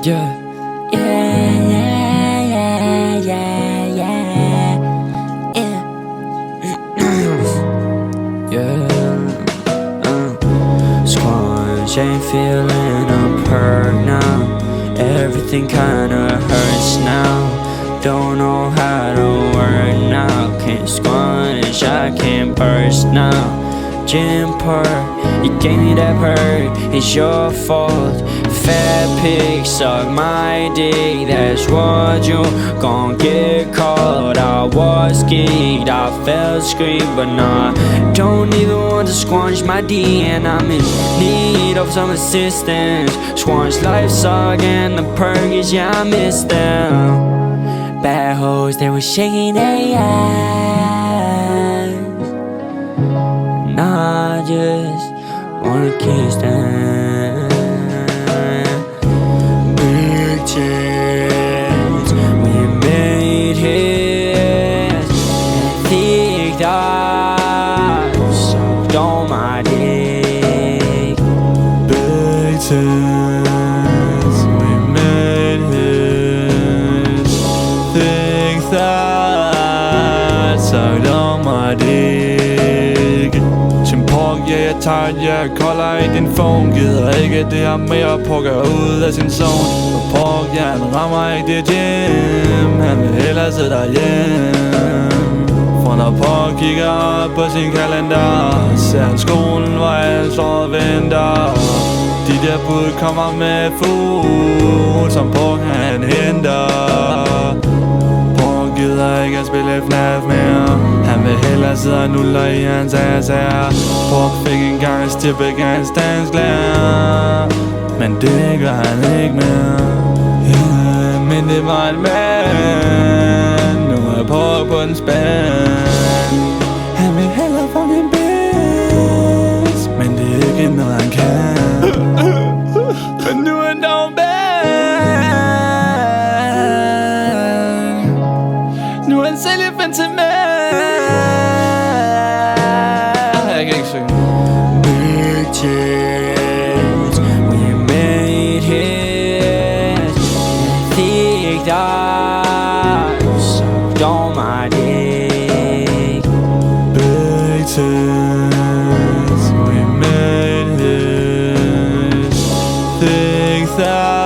Yeah, yeah, yeah, yeah, yeah, yeah, yeah. Yeah. Squash ain't feeling a perk now. Everything kinda hurts now. Don't know how to work now. Can't squash, I can't burst now. Gym perk, you gave me that perk, it's your fault. Fat pig, suck my dick, that's what you gon' get caught. I was geeked, I felt scream, but nah, don't even want to squanch my D. And I'm in need of some assistance. Squanch life suck and the perk is, yeah, I miss them. Bad hoes, they were shaking their ass. I just wanna kiss them. Big chance we made hits. Thick thighs sucked on my dick. Big chance we made hits. Thick thighs sucked on my dick. Ja, jeg tager et jeg kolder i din phone. Gider ikke det her med at pukke ud af sin zone. Og pork, ja, han rammer ikke det gym. Han vil hellere sidde derhjemme. For når pork kigger op på sin kalender, ser han skolen, hvor han står og venter. De der bud kommer med fugl, som pork han henter. Pork gider ikke at spille FNAF mere. Han vil hellere sidde og nuller i hans ASR. Pork fik engang et stip i hans dansklærer, men det gør han ikke mere. Yeah, men det var en mand. Nu er Pork på den spand. Han vil hellere fuck en bitch, men det er ikke noget han kan. Men nu er han dog band. Nu er han selv et fantasmand. Jeg kan ikke synge. Big chance we made hits. Thick thighs sucked on my dick. Big chance we made hits. Thick thighs